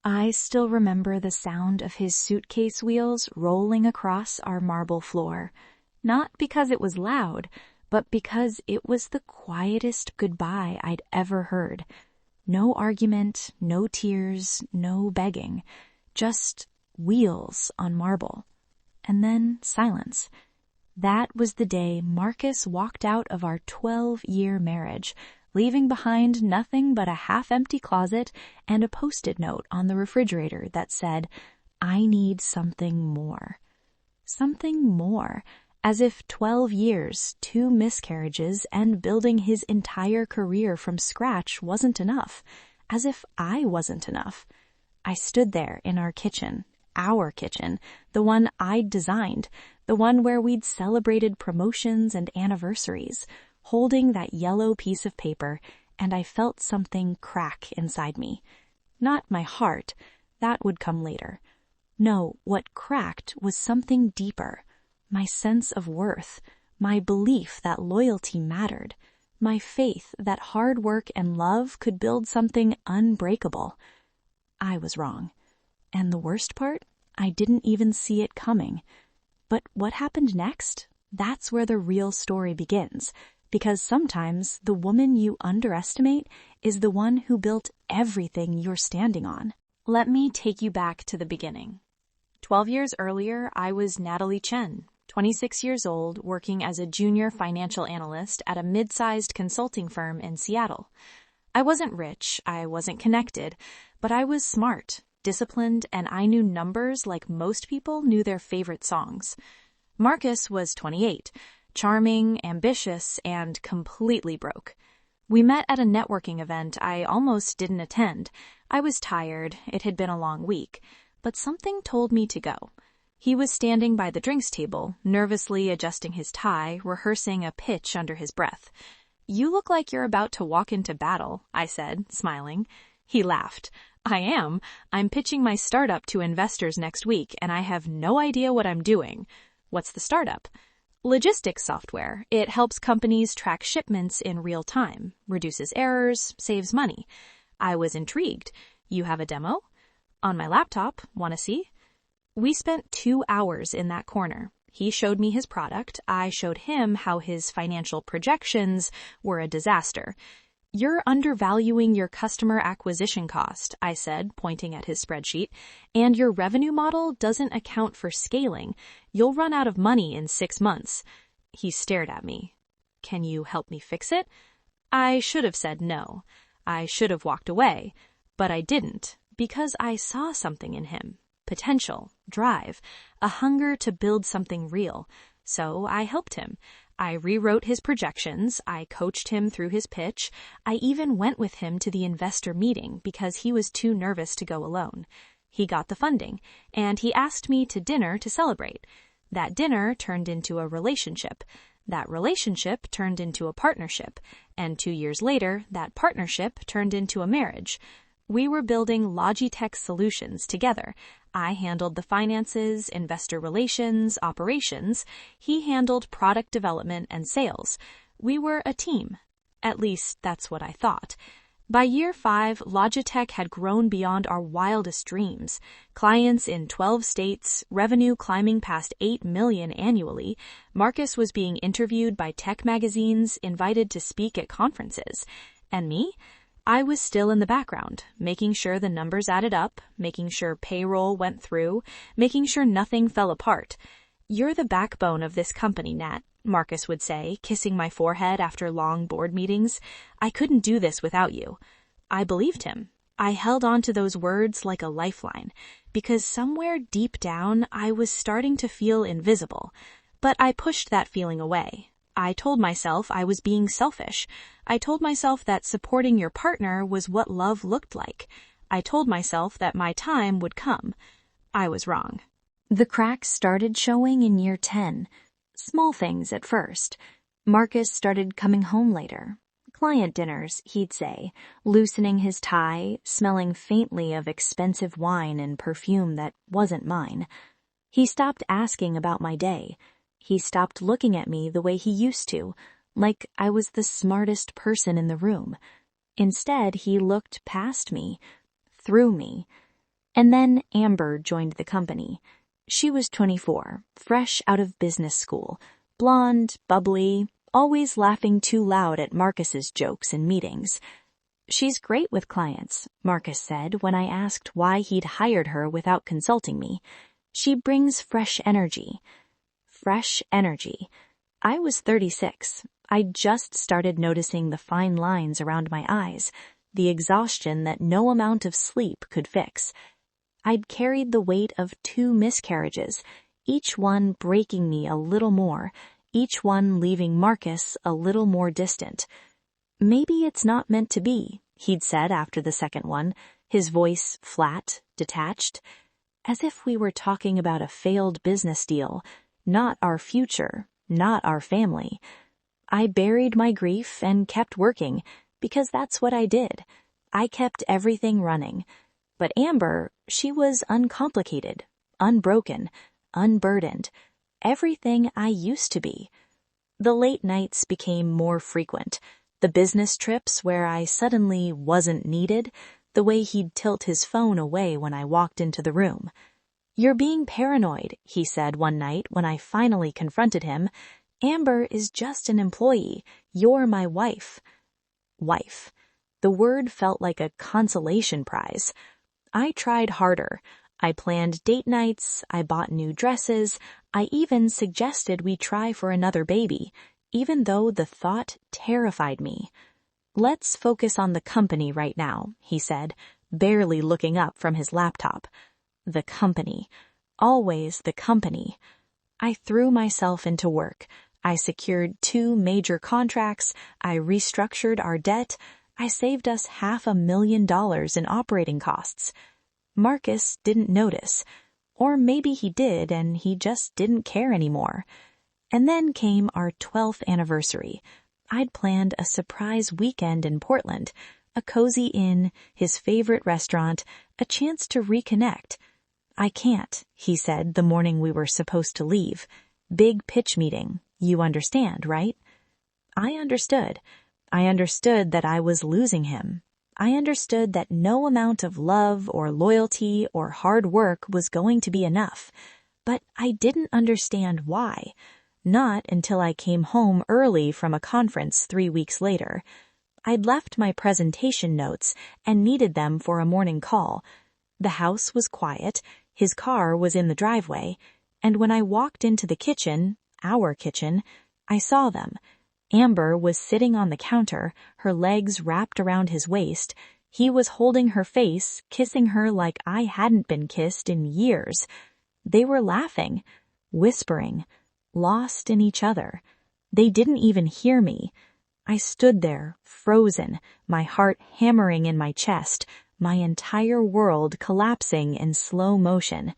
I still remember the sound of his suitcase wheels rolling across our marble floor, not because it was loud, but because it was the quietest goodbye I'd ever heard. No argument, no tears, no begging, just wheels on marble. And then silence. That was the day Marcus walked out of our 12-year marriage, leaving behind nothing but a half-empty closet and a Post-it note on the refrigerator that said, "I need something more." Something more, as if 12 years, 2 miscarriages, and building his entire career from scratch wasn't enough, as if I wasn't enough. I stood there in our kitchen, the one I'd designed, the one where we'd celebrated promotions and anniversaries, holding that yellow piece of paper, and I felt something crack inside me. Not my heart, that would come later. No, what cracked was something deeper. My sense of worth, my belief that loyalty mattered, my faith that hard work and love could build something unbreakable. I was wrong. And the worst part? I didn't even see it coming. But what happened next? That's where the real story begins. Because sometimes the woman you underestimate is the one who built everything you're standing on. Let me take you back to the beginning. 12 years earlier, I was Natalie Chen, 26 years old, working as a junior financial analyst at a mid-sized consulting firm in Seattle. I wasn't rich, I wasn't connected, but I was smart, disciplined, and I knew numbers like most people knew their favorite songs. Marcus was 28, charming, ambitious, and completely broke. We met at a networking event I almost didn't attend. I was tired, it had been a long week, but something told me to go. He was standing by the drinks table, nervously adjusting his tie, rehearsing a pitch under his breath. "You look like you're about to walk into battle," I said, smiling. He laughed. "I am. I'm pitching my startup to investors next week, and I have no idea what I'm doing." "What's the startup?" "Logistics software. It helps companies track shipments in real time, reduces errors, saves money." I was intrigued. "You have a demo?" "On my laptop. Want to see?" We spent 2 hours in that corner. He showed me his product. I showed him how his financial projections were a disaster. "You're undervaluing your customer acquisition cost," I said, pointing at his spreadsheet, "and your revenue model doesn't account for scaling. You'll run out of money in 6 months. He stared at me. "Can you help me fix it?" I should have said no. I should have walked away. But I didn't, because I saw something in him. Potential, drive, a hunger to build something real. So I helped him. I rewrote his projections, I coached him through his pitch, I even went with him to the investor meeting because he was too nervous to go alone. He got the funding, and he asked me to dinner to celebrate. That dinner turned into a relationship. That relationship turned into a partnership, and 2 years later, that partnership turned into a marriage. We were building Logitech solutions together. I handled the finances, investor relations, operations. He handled product development and sales. We were a team. At least, that's what I thought. By year 5, Logitech had grown beyond our wildest dreams. Clients in 12 states, revenue climbing past $8 million annually. Marcus was being interviewed by tech magazines, invited to speak at conferences. And me? I was still in the background, making sure the numbers added up, making sure payroll went through, making sure nothing fell apart. "You're the backbone of this company, Nat," Marcus would say, kissing my forehead after long board meetings. "I couldn't do this without you." I believed him. I held on to those words like a lifeline, because somewhere deep down I was starting to feel invisible. But I pushed that feeling away. I told myself I was being selfish. I told myself that supporting your partner was what love looked like. I told myself that my time would come. I was wrong. The cracks started showing in year 10. Small things at first. Marcus started coming home later. Client dinners, he'd say, loosening his tie, smelling faintly of expensive wine and perfume that wasn't mine. He stopped asking about my day. He stopped looking at me the way he used to, like I was the smartest person in the room. Instead, he looked past me, through me. And then Amber joined the company. She was 24, fresh out of business school, blonde, bubbly, always laughing too loud at Marcus's jokes in meetings. "She's great with clients," Marcus said when I asked why he'd hired her without consulting me. "She brings fresh energy." Fresh energy. I was 36. I'd just started noticing the fine lines around my eyes, the exhaustion that no amount of sleep could fix. I'd carried the weight of 2 miscarriages, each one breaking me a little more, each one leaving Marcus a little more distant. "Maybe it's not meant to be," he'd said after the second one, his voice flat, detached, as if we were talking about a failed business deal, not our future, not our family. I buried my grief and kept working, because that's what I did. I kept everything running. But Amber, she was uncomplicated, unbroken, unburdened, everything I used to be. The late nights became more frequent. The business trips where I suddenly wasn't needed, the way he'd tilt his phone away when I walked into the room. "You're being paranoid," he said one night when I finally confronted him. "Amber is just an employee. You're my wife." Wife. The word felt like a consolation prize. I tried harder. I planned date nights, I bought new dresses, I even suggested we try for another baby, even though the thought terrified me. "Let's focus on the company right now," he said, barely looking up from his laptop. The company. Always the company. I threw myself into work. I secured 2 major contracts, I restructured our debt, I saved us $500,000 in operating costs. Marcus didn't notice. Or maybe he did and he just didn't care anymore. And then came our 12th anniversary. I'd planned a surprise weekend in Portland, a cozy inn, his favorite restaurant, a chance to reconnect. "I can't," he said the morning we were supposed to leave. "Big pitch meeting. You understand, right?" I understood. I understood that I was losing him. I understood that no amount of love or loyalty or hard work was going to be enough. But I didn't understand why. Not until I came home early from a conference 3 weeks later. I'd left my presentation notes and needed them for a morning call. The house was quiet, his car was in the driveway, and when I walked into the kitchen, our kitchen, I saw them. Amber was sitting on the counter, her legs wrapped around his waist. He was holding her face, kissing her like I hadn't been kissed in years. They were laughing, whispering, lost in each other. They didn't even hear me. I stood there, frozen, my heart hammering in my chest, my entire world collapsing in slow motion.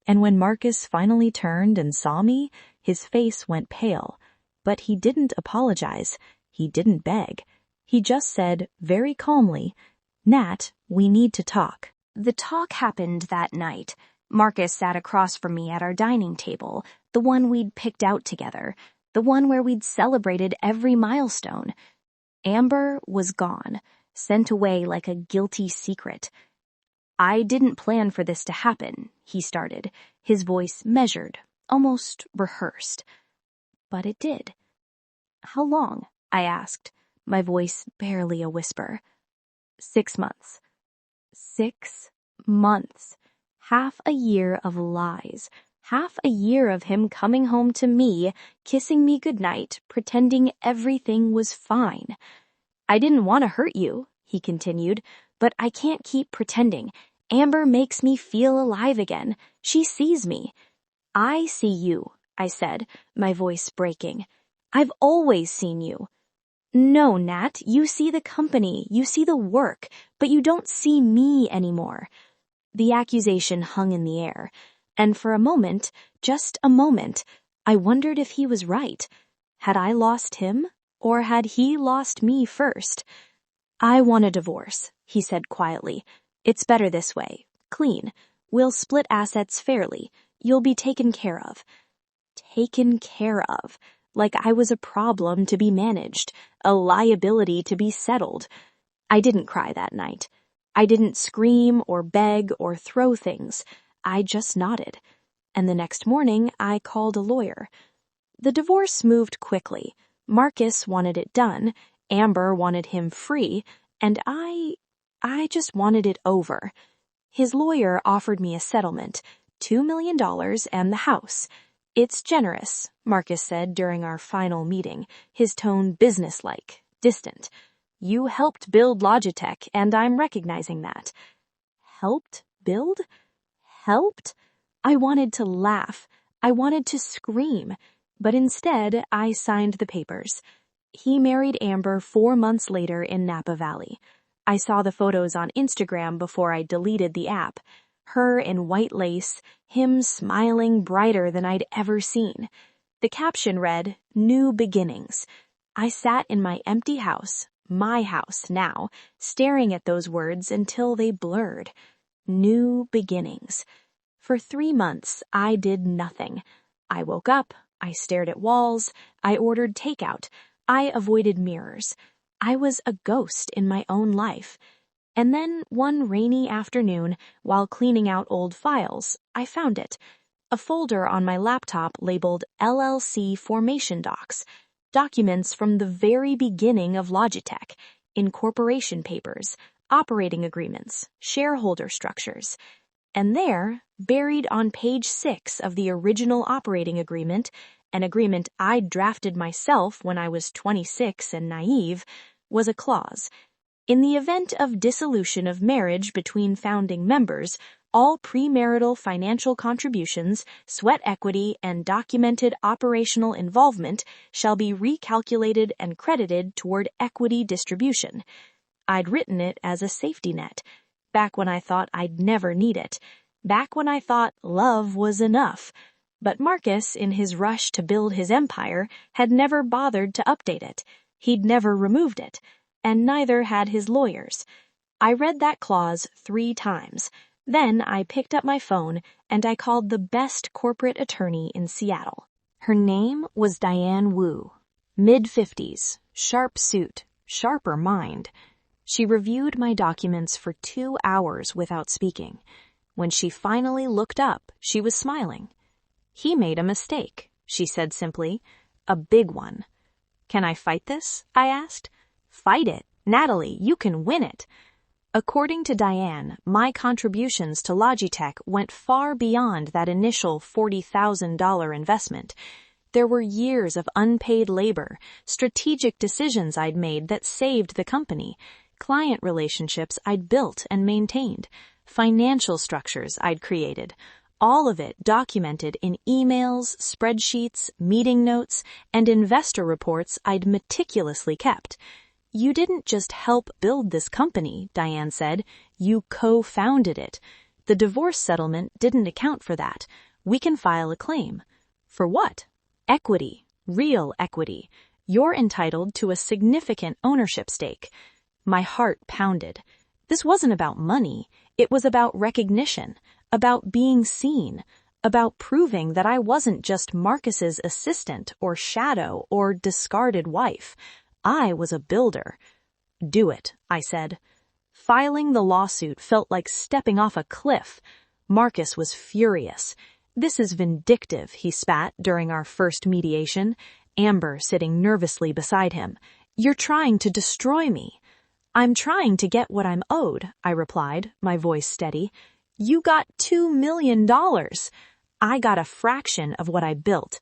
And when Marcus finally turned and saw me, his face went pale. But he didn't apologize. He didn't beg. He just said, very calmly, "Nat, we need to talk." The talk happened that night. Marcus sat across from me at our dining table, the one we'd picked out together, the one where we'd celebrated every milestone. Amber was gone, sent away like a guilty secret. "I didn't plan for this to happen," he started, his voice measured, almost rehearsed. But it did. "How long?" I asked, my voice barely a whisper. 6 months. 6 months. Half a year of lies. Half a year of him coming home to me, kissing me goodnight, pretending everything was fine. "I didn't want to hurt you," he continued, "but I can't keep pretending. Amber makes me feel alive again. She sees me." "I see you," I said, my voice breaking. "I've always seen you." "No, Nat, you see the company, you see the work, but you don't see me anymore." The accusation hung in the air, and for a moment, just a moment, I wondered if he was right. Had I lost him, or had he lost me first? "I want a divorce," he said quietly. "It's better this way. Clean. We'll split assets fairly. You'll be taken care of." Taken care of. Like I was a problem to be managed, a liability to be settled. I didn't cry that night. I didn't scream or beg or throw things. I just nodded. And the next morning, I called a lawyer. The divorce moved quickly. Marcus wanted it done, Amber wanted him free, and I just wanted it over. His lawyer offered me a settlement, $2 million and the house. It's generous, Marcus said during our final meeting, his tone businesslike, distant. You helped build Logitech, and I'm recognizing that. Helped build? Helped? I wanted to laugh. I wanted to scream. But instead, I signed the papers. He married Amber 4 months later in Napa Valley. I saw the photos on Instagram before I deleted the app. Her in white lace, him smiling brighter than I'd ever seen. The caption read, "New Beginnings." I sat in my empty house, my house now, staring at those words until they blurred. New beginnings. For 3 months, I did nothing. I woke up, I stared at walls, I ordered takeout, I avoided mirrors. I was a ghost in my own life. And then one rainy afternoon, while cleaning out old files, I found it. A folder on my laptop labeled LLC Formation Docs, documents from the very beginning of Logitech, incorporation papers, operating agreements, shareholder structures. And there, buried on page 6 of the original operating agreement, an agreement I'd drafted myself when I was 26 and naive, was a clause. In the event of dissolution of marriage between founding members, all premarital financial contributions, sweat equity, and documented operational involvement shall be recalculated and credited toward equity distribution. I'd written it as a safety net, back when I thought I'd never need it, back when I thought love was enough. But Marcus, in his rush to build his empire, had never bothered to update it. He'd never removed it, and neither had his lawyers. I read that clause 3 times. Then I picked up my phone and I called the best corporate attorney in Seattle. Her name was Diane Wu. Mid-50s, sharp suit, sharper mind. She reviewed my documents for 2 hours without speaking. When she finally looked up, she was smiling. "He made a mistake," she said simply. "A big one." "Can I fight this?" I asked. "Fight it, Natalie, you can win it." According to Diane, my contributions to Logitech went far beyond that initial $40,000 investment. There were years of unpaid labor, strategic decisions I'd made that saved the company, client relationships I'd built and maintained, financial structures I'd created, all of it documented in emails, spreadsheets, meeting notes, and investor reports I'd meticulously kept. "You didn't just help build this company," Diane said. "You co-founded it. The divorce settlement didn't account for that. We can file a claim." "For what?" "Equity. Real equity. You're entitled to a significant ownership stake." My heart pounded. This wasn't about money. It was about recognition, about being seen, about proving that I wasn't just Marcus's assistant or shadow or discarded wife. I was a builder. "Do it," I said. Filing the lawsuit felt like stepping off a cliff. Marcus was furious. "This is vindictive," he spat during our first mediation, Amber sitting nervously beside him. "You're trying to destroy me." "I'm trying to get what I'm owed," I replied, my voice steady. "You got $2 million. I got a fraction of what I built."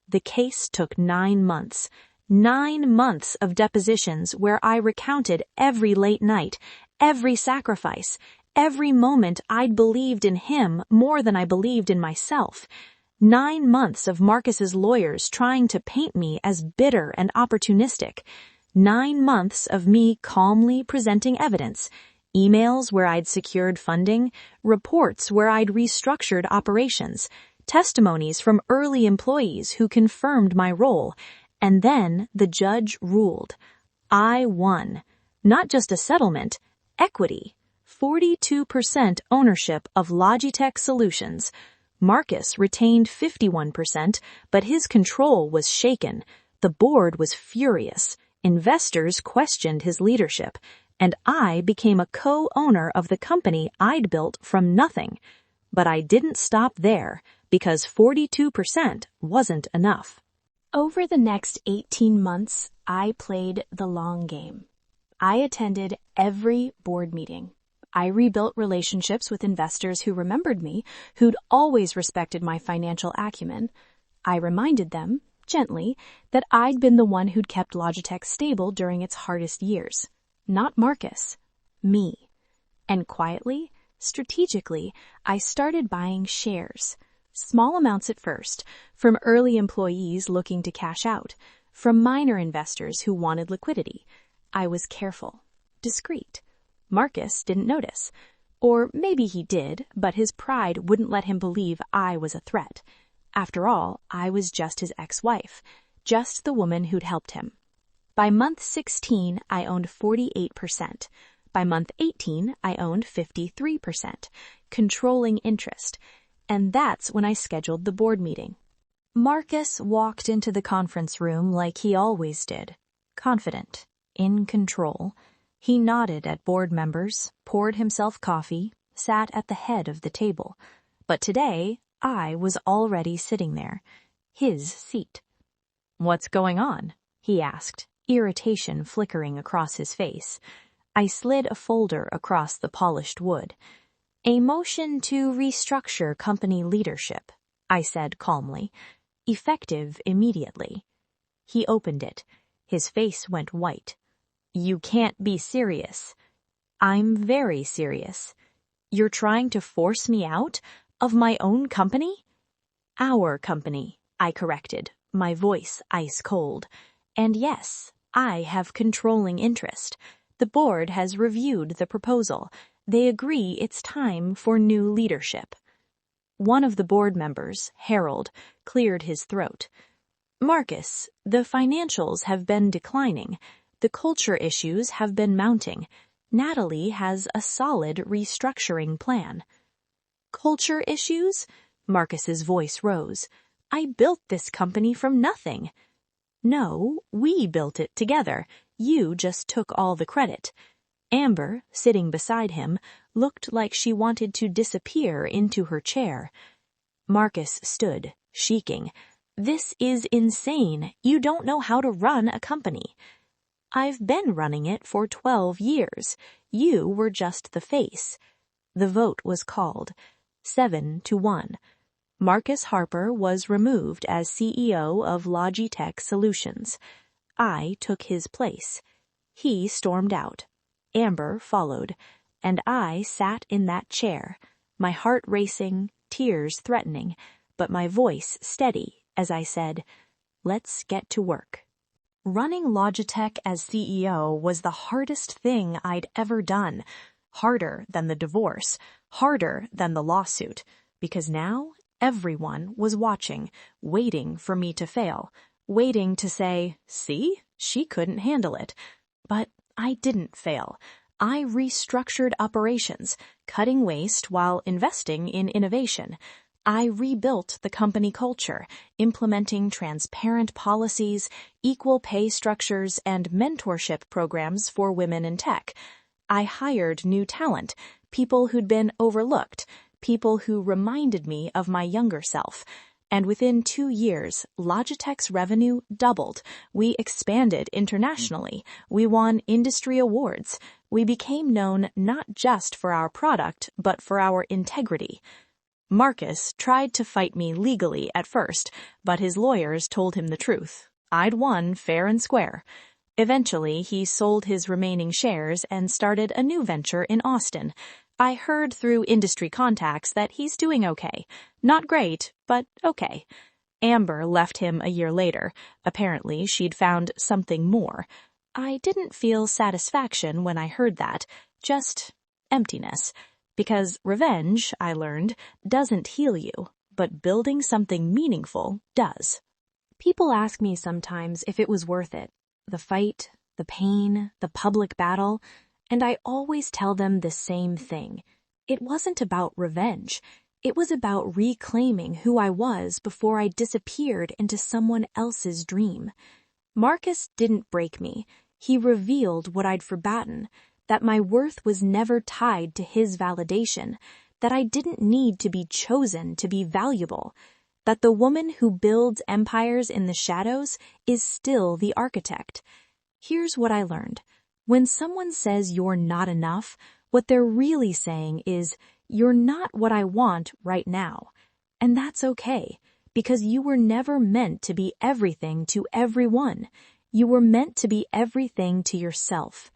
The case took 9 months. 9 months of depositions where I recounted every late night, every sacrifice, every moment I'd believed in him more than I believed in myself. 9 months of Marcus's lawyers trying to paint me as bitter and opportunistic. 9 months of me calmly presenting evidence, emails where I'd secured funding, reports where I'd restructured operations, testimonies from early employees who confirmed my role, and then the judge ruled. I won. Not just a settlement, equity. 42% ownership of Logitech Solutions. Marcus retained 51%, but his control was shaken. The board was furious. Investors questioned his leadership, and I became a co-owner of the company I'd built from nothing. But I didn't stop there, because 42% wasn't enough. Over the next 18 months, I played the long game. I attended every board meeting. I rebuilt relationships with investors who remembered me, who'd always respected my financial acumen. I reminded them, gently, that I'd been the one who'd kept Logitech stable during its hardest years. Not Marcus. Me. And quietly, strategically, I started buying shares. Small amounts at first, from early employees looking to cash out, from minor investors who wanted liquidity. I was careful, discreet. Marcus didn't notice. Or maybe he did, but his pride wouldn't let him believe I was a threat. After all, I was just his ex-wife, just the woman who'd helped him. By month 16, I owned 48%. By month 18, I owned 53%, controlling interest. And that's when I scheduled the board meeting. Marcus walked into the conference room like he always did, confident, in control. He nodded at board members, poured himself coffee, sat at the head of the table. But today, I was already sitting there, his seat. "What's going on?" he asked, irritation flickering across his face. I slid a folder across the polished wood. "A motion to restructure company leadership," I said calmly, "effective immediately." He opened it. His face went white. "You can't be serious." "I'm very serious. You're trying to force me out of my own company?" "Our company," I corrected, my voice ice cold. "And yes, I have controlling interest. The board has reviewed the proposal. They agree it's time for new leadership." One of the board members, Harold, cleared his throat. "Marcus, the financials have been declining. The culture issues have been mounting. Natalie has a solid restructuring plan." "Culture issues?" Marcus's voice rose. "I built this company from nothing." "No, we built it together. You just took all the credit." Amber, sitting beside him, looked like she wanted to disappear into her chair. Marcus stood, shaking. "This is insane. You don't know how to run a company." "I've been running it for 12 years. You were just the face." The vote was called, 7-1. Marcus Harper was removed as CEO of Logitech Solutions. I took his place. He stormed out. Amber followed, and I sat in that chair, my heart racing, tears threatening, but my voice steady as I said, "Let's get to work." Running Logitech as CEO was the hardest thing I'd ever done. Harder than the divorce, harder than the lawsuit, because now everyone was watching, waiting for me to fail, waiting to say, "See, she couldn't handle it." But I didn't fail. I restructured operations, cutting waste while investing in innovation. I rebuilt the company culture, implementing transparent policies, equal pay structures, and mentorship programs for women in tech. I hired new talent, people who'd been overlooked, people who reminded me of my younger self. And within 2 years, Logitech's revenue doubled. We expanded internationally. We won industry awards. We became known not just for our product, but for our integrity. Marcus tried to fight me legally at first, but his lawyers told him the truth. I'd won fair and square. Eventually, he sold his remaining shares and started a new venture in Austin. I heard through industry contacts that he's doing okay. Not great, but okay. Amber left him a year later. Apparently, she'd found something more. I didn't feel satisfaction when I heard that, just emptiness. Because revenge, I learned, doesn't heal you, but building something meaningful does. People ask me sometimes if it was worth it. The fight, the pain, the public battle, and I always tell them the same thing. It wasn't about revenge. It was about reclaiming who I was before I disappeared into someone else's dream. Marcus didn't break me. He revealed what I'd forgotten, that my worth was never tied to his validation, that I didn't need to be chosen to be valuable, that the woman who builds empires in the shadows is still the architect. Here's what I learned. When someone says you're not enough, what they're really saying is, you're not what I want right now. And that's okay, because you were never meant to be everything to everyone. You were meant to be everything to yourself.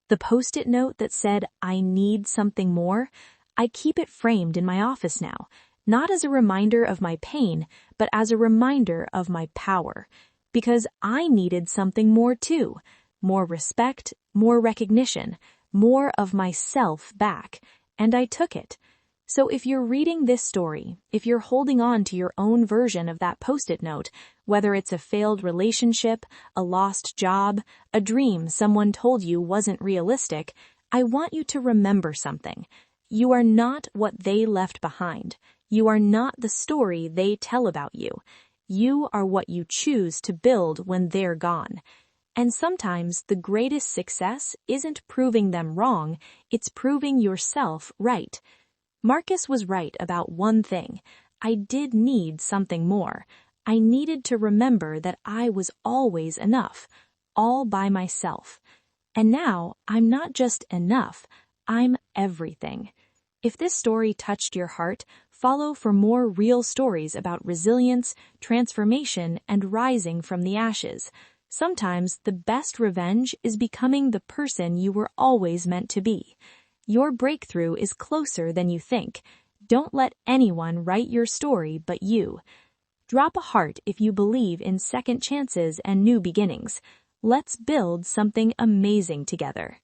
The Post-it note that said, I need something more, I keep it framed in my office now, not as a reminder of my pain, but as a reminder of my power. Because I needed something more too. More respect, more recognition, more of myself back. And I took it. So if you're reading this story, if you're holding on to your own version of that Post-it note, whether it's a failed relationship, a lost job, a dream someone told you wasn't realistic, I want you to remember something. You are not what they left behind. You are not the story they tell about you. You are what you choose to build when they're gone. And sometimes the greatest success isn't proving them wrong, it's proving yourself right. Marcus was right about one thing. I did need something more. I needed to remember that I was always enough, all by myself. And now I'm not just enough, I'm everything. If this story touched your heart, follow for more real stories about resilience, transformation, and rising from the ashes. Sometimes the best revenge is becoming the person you were always meant to be. Your breakthrough is closer than you think. Don't let anyone write your story but you. Drop a heart if you believe in second chances and new beginnings. Let's build something amazing together.